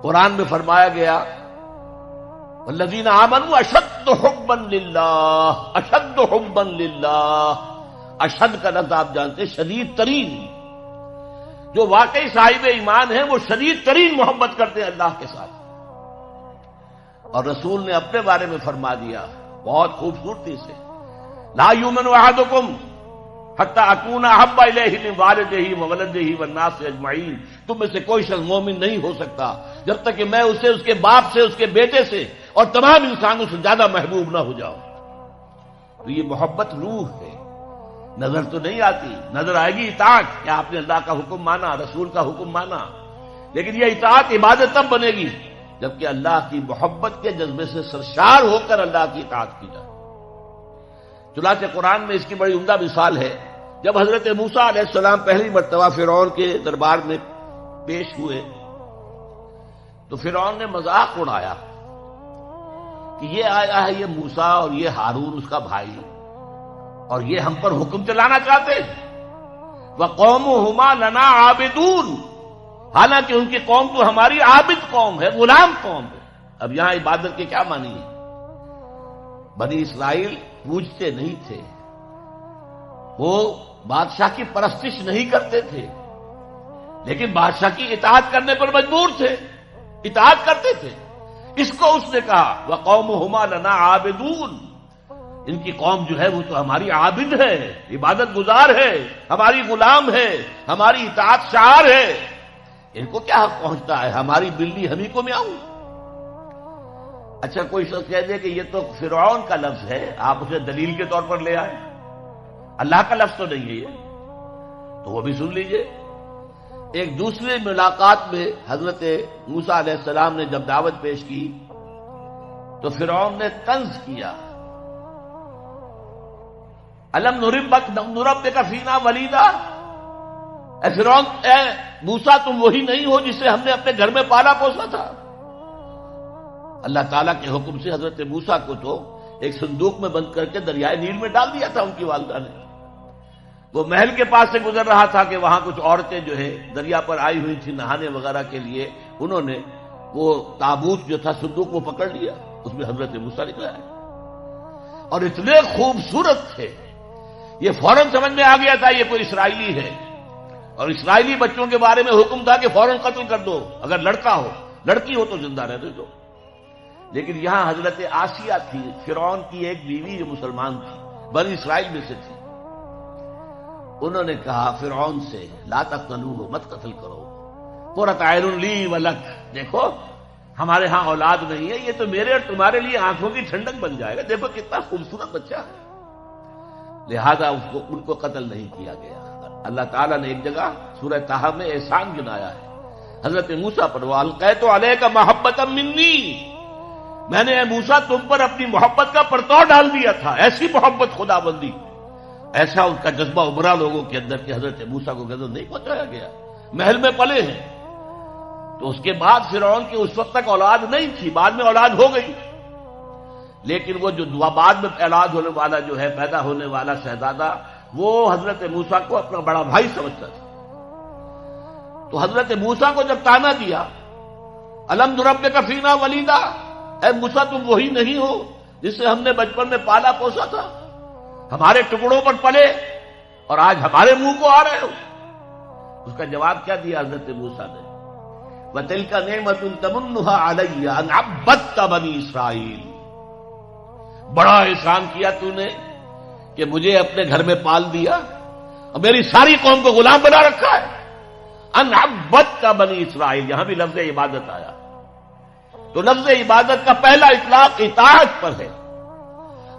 قرآن میں فرمایا گیا والذین آمنوا اشد حبا للہ، اشد حبا للہ، اشد کا لفظ آپ جانتے ہیں شدید ترین، جو واقعی صاحب ایمان ہیں وہ شدید ترین محبت کرتے ہیں اللہ کے ساتھ۔ اور رسول نے اپنے بارے میں فرما دیا بہت خوبصورتی سے، لا یؤمن احدکم حتی اکون احب الیہ من والدہ وولدہ والناس اجمعین، تم میں سے کوئی شخص مومن نہیں ہو سکتا جب تک کہ میں اسے اس کے باپ سے، اس کے بیٹے سے اور تمام انسانوں سے زیادہ محبوب نہ ہو جاؤں۔ تو یہ محبت روح ہے، نظر تو نہیں آتی، نظر آئے گی اطاعت کہ آپ نے اللہ کا حکم مانا، رسول کا حکم مانا، لیکن یہ اطاعت عبادت تب بنے گی جبکہ اللہ کی محبت کے جذبے سے سرشار ہو کر اللہ کی اطاعت کی جائے۔ چنانچہ قرآن میں اس کی بڑی عمدہ مثال ہے، جب حضرت موسیٰ علیہ السلام پہلی مرتبہ فرعون کے دربار میں پیش ہوئے تو فرعون نے مذاق اڑایا کہ یہ آیا ہے یہ موسیٰ اور یہ ہارون اس کا بھائی، اور یہ ہم پر حکم چلانا چاہتے ہیں، وَقَوْمُهُمَا لَنَا عَابِدُونَ، حالانکہ ان کی قوم تو ہماری عابد قوم ہے، غلام قوم ہے۔ اب یہاں عبادت کے کیا معنی ہے؟ بنی اسرائیل پوجتے نہیں تھے، وہ بادشاہ کی پرستش نہیں کرتے تھے، لیکن بادشاہ کی اطاعت کرنے پر مجبور تھے، اطاعت کرتے تھے۔ اس کو اس نے کہا وَقَوْمُهُمَا لَنَا عَابِدُونَ، ان کی قوم جو ہے وہ تو ہماری عابد ہے، عبادت گزار ہے، ہماری غلام ہے، ہماری اطاعت شعار ہے، ان کو کیا حق پہنچتا ہے، ہماری بلی ہمیں کو میاؤں۔ اچھا کوئی شخص کہہ دے کہ یہ تو فرعون کا لفظ ہے، آپ اسے دلیل کے طور پر لے آئے، اللہ کا لفظ تو نہیں ہے یہ، تو وہ بھی سن لیجئے۔ ایک دوسری ملاقات میں حضرت موسیٰ علیہ السلام نے جب دعوت پیش کی تو فرعون نے طنز کیا، الم نربک فینا ولیدا، اے فرعون، اے موسیٰ تم وہی نہیں ہو جسے ہم نے اپنے گھر میں پالا پوسا تھا؟ اللہ تعالیٰ کے حکم سے حضرت موسیٰ کو تو ایک صندوق میں بند کر کے دریائے نیل میں ڈال دیا تھا ان کی والدہ نے۔ وہ محل کے پاس سے گزر رہا تھا کہ وہاں کچھ عورتیں جو ہے دریا پر آئی ہوئی تھی نہانے وغیرہ کے لیے، انہوں نے وہ تابوت جو تھا صندوق وہ پکڑ لیا، اس میں حضرت موسیٰ نکلا ہے، اور اتنے خوبصورت تھے یہ فوراً سمجھ میں آ گیا تھا یہ کوئی اسرائیلی ہے، اور اسرائیلی بچوں کے بارے میں حکم تھا کہ فوراً قتل کر دو، اگر لڑکا ہو، لڑکی ہو تو زندہ رہنے دو۔ لیکن یہاں حضرت آسیہ تھی، فرعون کی ایک بیوی جو مسلمان تھی، بنی اسرائیل میں سے تھی، انہوں نے کہا فرعون سے لا تقتلوہ، مت قتل کرو، قرۃ عین لی ولک، دیکھو ہمارے ہاں اولاد نہیں ہے، یہ تو میرے اور تمہارے لیے آنکھوں کی ٹھنڈک بن جائے گا، دیکھو کتنا خوبصورت بچہ ہے، لہذا ان کو قتل نہیں کیا گیا۔ اللہ تعالیٰ نے ایک جگہ سورہ طٰہٰ میں احسان گنایا ہے حضرت موسیٰ پر، وَأَلْقَيْتُ عَلَيْكَ مَحَبَّةً مِّنِّي، میں نے اے موسیٰ تم پر اپنی محبت کا پرتو ڈال دیا تھا، ایسی محبت خدا بندی، ایسا ان کا جذبہ ابھرا لوگوں کے اندر کہ حضرت موسیٰ کو غضب نہیں پہنچایا گیا، محل میں پلے ہیں۔ تو اس کے بعد فرعون کی اس وقت تک اولاد نہیں تھی، بعد میں اولاد ہو گئی، لیکن وہ جو بعد میں اولاد ہونے والا جو ہے، پیدا ہونے والا شہزادہ، وہ حضرت موسیٰ کو اپنا بڑا بھائی سمجھتا تھا۔ تو حضرت موسیٰ کو جب تانا دیا الم نربک فینا ولیدا، اے موسیٰ تم وہی نہیں ہو جسے ہم نے بچپن میں پالا پوسا تھا، ہمارے ٹکڑوں پر پلے اور آج ہمارے منہ کو آ رہے ہو؟ اس کا جواب کیا دیا حضرت موسیٰ نے؟ وَتِلْكَ نِعْمَةٌ تَمُنُّهَا عَلَيَّ أَنْ عَبَّدتَّ بَنِي اسرائیل، بڑا احسان کیا تو نے کہ مجھے اپنے گھر میں پال دیا اور میری ساری قوم کو غلام بنا رکھا ہے۔ ان عبدت بنی اسرائیل، یہاں بھی لفظ عبادت آیا، تو لفظ عبادت کا پہلا اطلاق اطاعت پر ہے،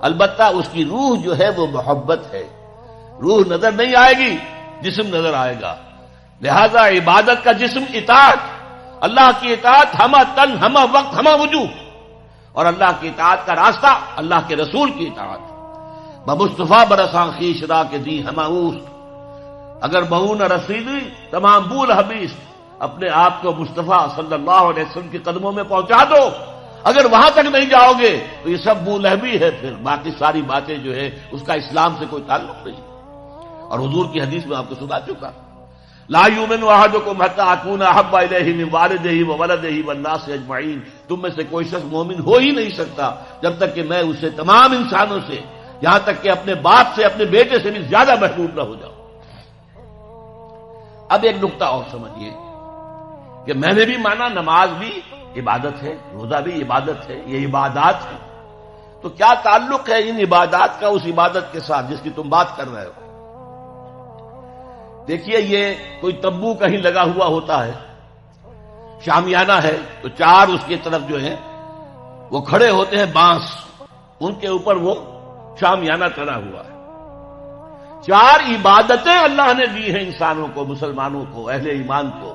البتہ اس کی روح جو ہے وہ محبت ہے، روح نظر نہیں آئے گی، جسم نظر آئے گا، لہذا عبادت کا جسم اطاعت، اللہ کی اطاعت ہمہ تن ہمہ وقت ہمہ وجوہ، اور اللہ کی اطاعت کا راستہ اللہ کے رسول کی اطاعت۔ بمصطفیٰ برساں خیش را کے دی ہمہ اوست، اگر بہو نہ رسیدی تمام بول حبیث، اپنے آپ کو مصطفیٰ صلی اللہ علیہ وسلم کے قدموں میں پہنچا دو، اگر وہاں تک نہیں جاؤ گے تو یہ سب بو لہبی ہے، پھر باقی ساری باتیں جو ہے اس کا اسلام سے کوئی تعلق نہیں، اور حضور کی حدیث میں آپ کو سنا چکا۔ لا یؤمن احدکم حتی اکون احب الیہ من والدہ وولدہ والناس اجمعین، تم میں سے کوئی شخص مومن ہو ہی نہیں سکتا جب تک کہ میں اسے تمام انسانوں سے، یہاں تک کہ اپنے باپ سے، اپنے بیٹے سے بھی زیادہ محبوب نہ ہو جاؤں۔ اب ایک نقطہ اور سمجھیے کہ میں نے بھی مانا نماز بھی عبادت ہے، روزہ بھی عبادت ہے، یہ عبادات ہے، تو کیا تعلق ہے ان عبادات کا اس عبادت کے ساتھ جس کی تم بات کر رہے ہو؟ دیکھیے، یہ کوئی تمبو کہیں لگا ہوا ہوتا ہے، شامیانہ ہے، تو چار اس کی طرف جو ہے وہ کھڑے ہوتے ہیں بانس، ان کے اوپر وہ شامیانہ چڑھا ہوا ہے۔ چار عبادتیں اللہ نے دی ہیں انسانوں کو، مسلمانوں کو، اہل ایمان کو،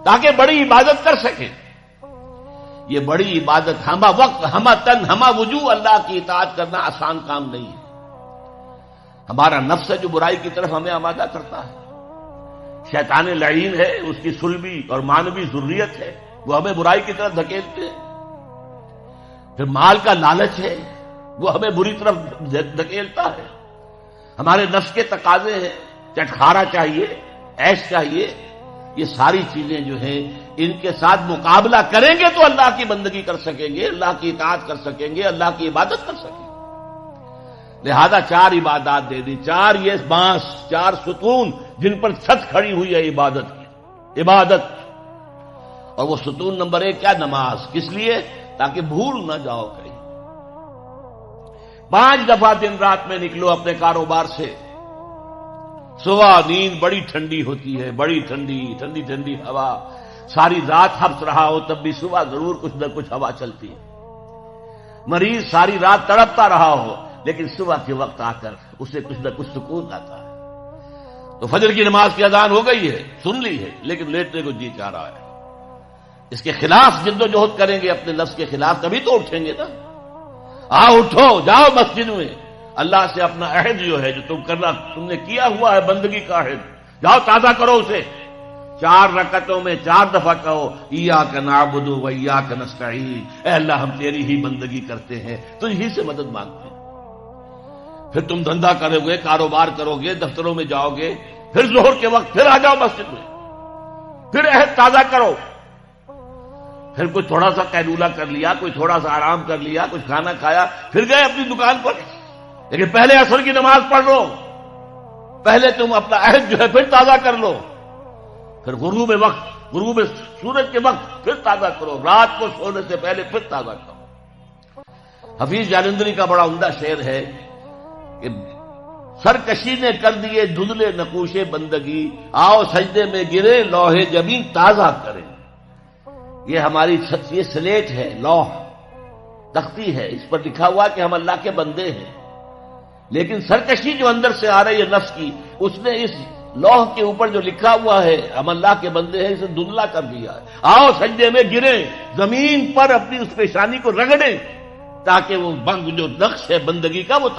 تاکہ بڑی عبادت کر سکیں۔ یہ بڑی عبادت ہمہ وقت، ہمہ تن، ہمہ وجوہ اللہ کی اطاعت کرنا آسان کام نہیں ہے۔ ہمارا نفس ہے جو برائی کی طرف ہمیں آمادہ کرتا ہے، شیطان لعین ہے، اس کی سلبی اور مانوی ذریت ہے، وہ ہمیں برائی کی طرف دھکیلتے ہیں۔ پھر مال کا لالچ ہے، وہ ہمیں بری طرف دھکیلتا ہے۔ ہمارے نفس کے تقاضے ہیں، چٹخارا چاہیے، عیش چاہیے، یہ ساری چیزیں جو ہیں ان کے ساتھ مقابلہ کریں گے تو اللہ کی بندگی کر سکیں گے، اللہ کی اطاعت کر سکیں گے، اللہ کی عبادت کر سکیں گے۔ لہذا چار عبادات دے دی، چار یہ بانس، چار ستون جن پر چھت کھڑی ہوئی ہے عبادت کی، عبادت۔ اور وہ ستون نمبر 1 کیا؟ نماز۔ کس لیے؟ تاکہ بھول نہ جاؤ کہیں۔ 5 دفعہ دن رات میں نکلو اپنے کاروبار سے، صبح نیند بڑی ٹھنڈی ہوتی ہے، بڑی ٹھنڈی ٹھنڈی ٹھنڈی ہوا، ساری رات حبس رہا ہو تب بھی صبح ضرور کچھ نہ کچھ ہوا چلتی ہے۔ مریض ساری رات تڑپتا رہا ہو لیکن صبح کے وقت آ کر اسے کچھ نہ کچھ سکون آتا ہے۔ تو فجر کی نماز کی اذان ہو گئی ہے، سن لی ہے، لیکن لیٹنے کو جی چاہ رہا ہے۔ اس کے خلاف جد و جہد کریں گے، اپنے نفس کے خلاف، تبھی تو اٹھیں گے نا۔ اٹھو، جاؤ مسجد میں، اللہ سے اپنا عہد جو ہے، جو تم نے کیا ہوا ہے بندگی کا عہد، جاؤ تازہ کرو اسے۔ 4 رکعتوں میں 4 دفعہ کہو ایاک نعبد و ایاک نستعین، اے اللہ ہم تیری ہی بندگی کرتے ہیں، تجھ سے مدد مانگتے ہیں۔ پھر تم دھندا کرو گے، کاروبار کرو گے، دفتروں میں جاؤ گے، پھر ظہر کے وقت پھر آ جاؤ مسجد میں، پھر عہد تازہ کرو۔ پھر کوئی تھوڑا سا قیلولہ کر لیا، کوئی تھوڑا سا آرام کر لیا، کچھ کھانا کھایا، پھر گئے اپنی دکان پر، لیکن پہلے عصر کی نماز پڑھ لو، پہلے تم اپنا عہد جو ہے پھر تازہ کر لو، پھر غروب وقت، غروب سورج کے وقت پھر تازہ کرو، رات کو سونے سے پہلے پھر تازہ کرو۔ حفیظ جالندری کا بڑا عمدہ شعر ہے کہ سرکشی نے کر دیے دھندلے نقوش بندگی، آؤ سجدے میں گرے لوح جبین تازہ کریں۔ یہ ہماری یہ سلیٹ ہے، لوح تختی ہے، اس پر لکھا ہوا کہ ہم اللہ کے بندے ہیں، لیکن سرکشی جو اندر سے آ رہی ہے نفس کی، اس نے اس لوح کے اوپر جو لکھا ہوا ہے ہم اللہ کے بندے ہیں، اسے دھندلا کر دیا ہے۔ آؤ سجدے میں گریں، زمین پر اپنی اس پیشانی کو رگڑیں، تاکہ وہ جو نقش ہے بندگی کا وہ